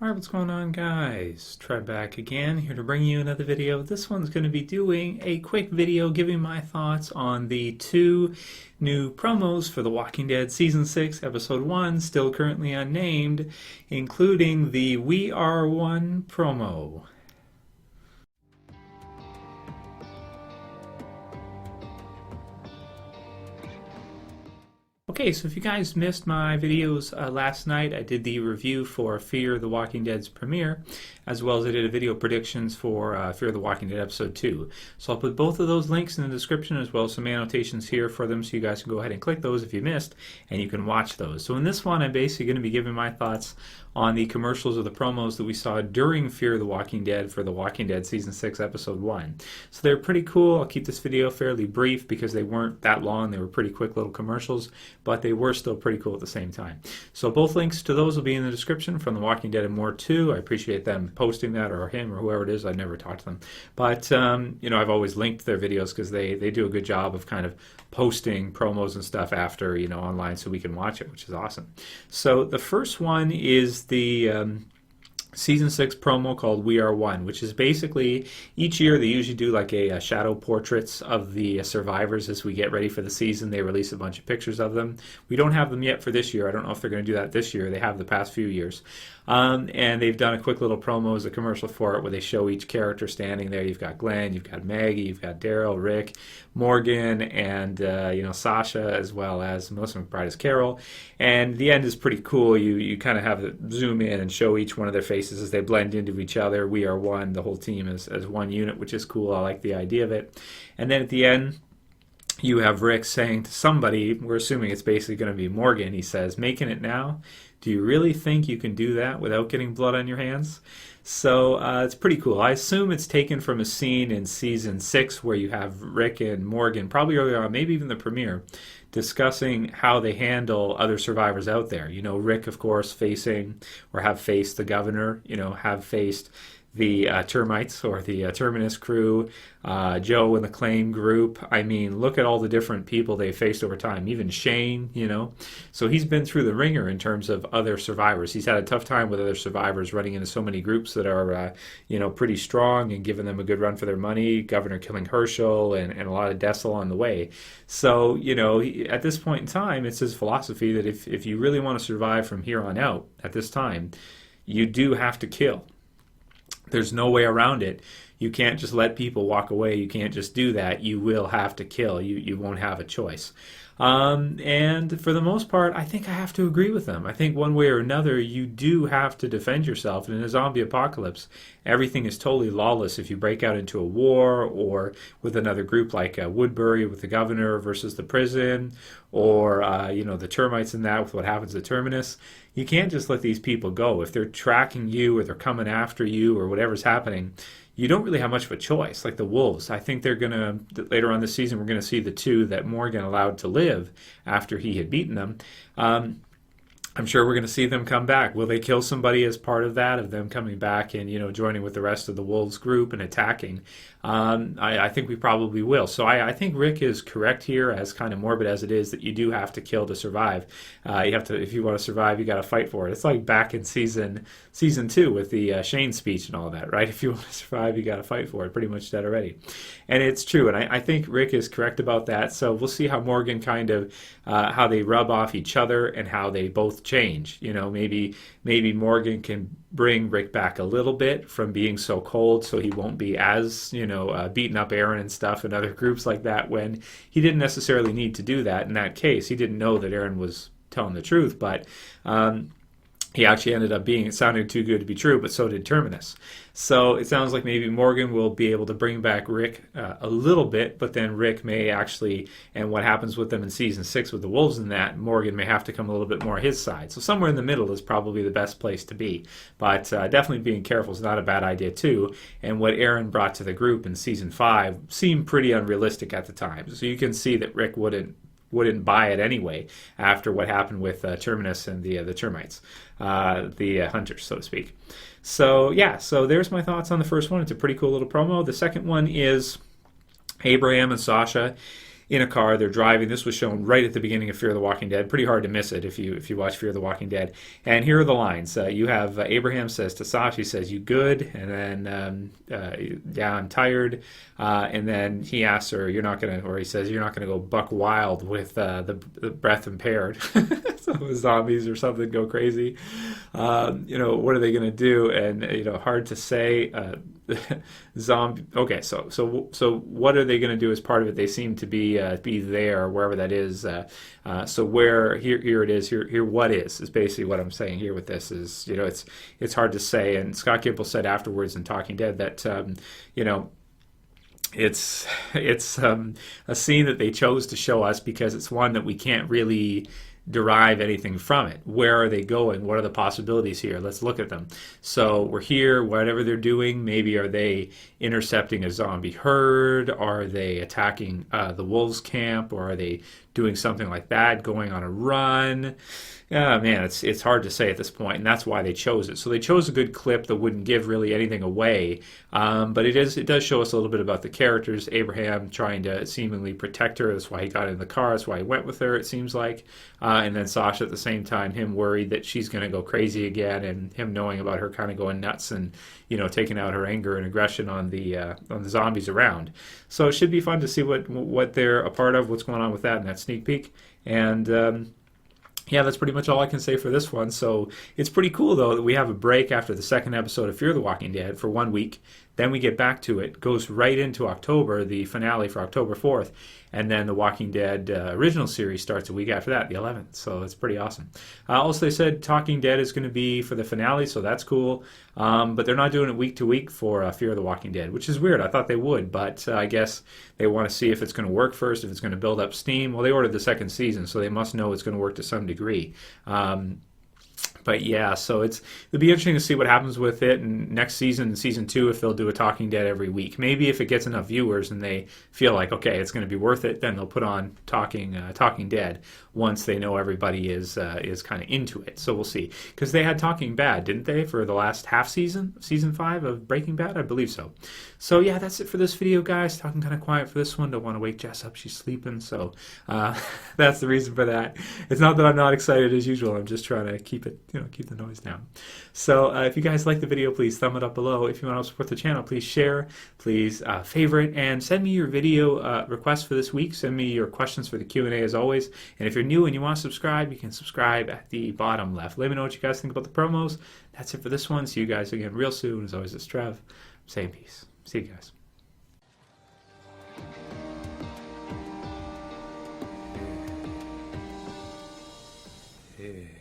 Alright, what's going on, guys? Trev back again, here to bring you another video. This one's going to be doing a quick video giving my thoughts on the two new promos for The Walking Dead Season 6, Episode 1, still currently unnamed, including the We Are One promo. Okay, so if you guys missed my videos last night, I did the review for Fear the Walking Dead's premiere, as well as I did a video predictions for Fear the Walking Dead Episode 2. So I'll put both of those links in the description, as well as some annotations here for them, so you guys can go ahead and click those if you missed, and you can watch those. So in this one, I'm basically going to be giving my thoughts on the commercials or the promos that we saw during Fear the Walking Dead for The Walking Dead Season 6, Episode 1. So they're pretty cool. I'll keep this video fairly brief because they weren't that long. They were pretty quick little commercials, but they were still pretty cool at the same time. So both links to those will be in the description from The Walking Dead and More too. I appreciate them posting that, or him, or whoever it is. I've never talked to them. But, I've always linked their videos because they do a good job of kind of posting promos and stuff after, online so we can watch it, which is awesome. So the first one is the Season 6 promo called We Are One, which is basically, each year they usually do like a shadow portraits of the survivors as we get ready for the season. They release a bunch of pictures of them. We don't have them yet for this year. I don't know if they're going to do that this year. They have the past few years. And they've done a quick little promo as a commercial for it where they show each character standing there. You've got Glenn, you've got Maggie, you've got Daryl, Rick, Morgan, and Sasha, as well as Melissa McBride as Carol. And the end is pretty cool. You kind of have to zoom in and show each one of their faces as they blend into each other. We are one, the whole team as one unit, which is cool. I like the idea of it. And then at the end, you have Rick saying to somebody, we're assuming it's basically going to be Morgan, he says, "Making it now? Do you really think you can do that without getting blood on your hands?" So it's pretty cool. I assume it's taken from a scene in Season 6 where you have Rick and Morgan, probably earlier on, maybe even the premiere, discussing how they handle other survivors out there. Rick, of course, facing, or have faced, the governor, have faced the termites or the Terminus crew, Joe and the Claim group. I mean, look at all the different people they've faced over time. Even Shane, So he's been through the ringer in terms of other survivors. He's had a tough time with other survivors running into so many groups that are, pretty strong and giving them a good run for their money. Governor killing Herschel and a lot of deaths along the way. So, at this point in time, it's his philosophy that if you really want to survive from here on out at this time, you do have to kill. There's no way around it. You can't just let people walk away. You can't just do that. You will have to kill. You won't have a choice. And for the most part, I think I have to agree with them. I think one way or another, you do have to defend yourself. And in a zombie apocalypse, everything is totally lawless. If you break out into a war, or with another group like Woodbury with the governor versus the prison, or the termites in that with what happens at Terminus, you can't just let these people go. If they're tracking you, or they're coming after you, or whatever's happening, you don't really have much of a choice. Like the wolves, I think they're going to, later on this season, we're going to see the two that Morgan allowed to live after he had beaten them. I'm sure we're going to see them come back. Will they kill somebody as part of that, of them coming back and, joining with the rest of the Wolves group and attacking? I think we probably will. So I think Rick is correct here, as kind of morbid as it is, that you do have to kill to survive. You have to, if you want to survive, you got to fight for it. It's like back in season 2 with the Shane speech and all that, right? If you want to survive, you got to fight for it. Pretty much dead already. And it's true. And I think Rick is correct about that. So we'll see how Morgan kind of, how they rub off each other and how they both change. Maybe Morgan can bring Rick back a little bit from being so cold, so he won't be as beating up Aaron and stuff and other groups like that, when he didn't necessarily need to do that in that case. He didn't know that Aaron was telling the truth, but he actually ended up being, it sounded too good to be true, but so did Terminus. So it sounds like maybe Morgan will be able to bring back Rick a little bit, but then Rick may actually, and what happens with them in Season 6 with the Wolves and that, Morgan may have to come a little bit more his side. So somewhere in the middle is probably the best place to be. But definitely being careful is not a bad idea too. And what Aaron brought to the group in Season 5 seemed pretty unrealistic at the time. So you can see that Rick wouldn't buy it anyway after what happened with Terminus and the termites, the hunters, so to speak. So yeah, so there's my thoughts on the first one. It's a pretty cool little promo. The second one is Abraham and Sasha. in a car. They're driving. This was shown right at the beginning of Fear the Walking Dead. Pretty hard to miss it if you watch Fear the Walking Dead. And here are the lines. You have Abraham says to Sasha, he says, "You good?" And then, "Yeah, I'm tired." And then he asks her, "You're not gonna," or he says, "You're not gonna go buck wild with the breath impaired." Some of the zombies or something go crazy. What are they gonna do? And hard to say. Zombie. Okay, so what are they going to do as part of it? They seem to be there wherever that is. So where here it is. Here what is basically what I'm saying here with this is it's hard to say. And Scott Gimple said afterwards in Talking Dead that it's a scene that they chose to show us because it's one that we can't really derive anything from it. Where are they going? What are the possibilities here? Let's look at them. So we're here, whatever they're doing, maybe are they intercepting a zombie herd? Are they attacking the wolves camp? Or are they doing something like that, going on a run? Man, it's hard to say at this point, and that's why they chose it. So they chose a good clip that wouldn't give really anything away, but it does show us a little bit about the characters. Abraham trying to seemingly protect her. That's why he got in the car. That's why he went with her, it seems like. And then Sasha at the same time, him worried that she's going to go crazy again, and him knowing about her kind of going nuts and taking out her anger and aggression on the zombies around. So it should be fun to see what they're a part of, what's going on with that in that sneak peek. And yeah, that's pretty much all I can say for this one. So it's pretty cool, though, that we have a break after the second episode of Fear the Walking Dead for 1 week. Then we get back to it. Goes right into October, the finale for October 4th. And then the Walking Dead original series starts a week after that, the 11th. So it's pretty awesome. Also, they said Talking Dead is going to be for the finale, so that's cool. But they're not doing it week to week for Fear the Walking Dead, which is weird. I thought they would, but I guess they want to see if it's going to work first, if it's going to build up steam. Well, they ordered the second season, so they must know it's going to work to some degree. But yeah, so it'll be interesting to see what happens with it in next season, season 2, if they'll do a Talking Dead every week. Maybe if it gets enough viewers and they feel like, okay, it's going to be worth it, then they'll put on Talking Dead once they know everybody is kind of into it. So we'll see. Because they had Talking Bad, didn't they, for the last half season 5 of Breaking Bad? I believe so. So yeah, that's it for this video, guys. Talking kind of quiet for this one. Don't want to wake Jess up. She's sleeping. So that's the reason for that. It's not that I'm not excited as usual. I'm just trying to keep the noise down. So if you guys like the video, please thumb it up below. If you want to support the channel, please share, please favorite, and send me your video requests for this week. Send me your questions for the Q&A as always. And if you're new and you want to subscribe, you can subscribe at the bottom left. Let me know what you guys think about the promos. That's it for this one. See you guys again real soon. As always, it's Trev. Saying peace. See you guys. Yeah.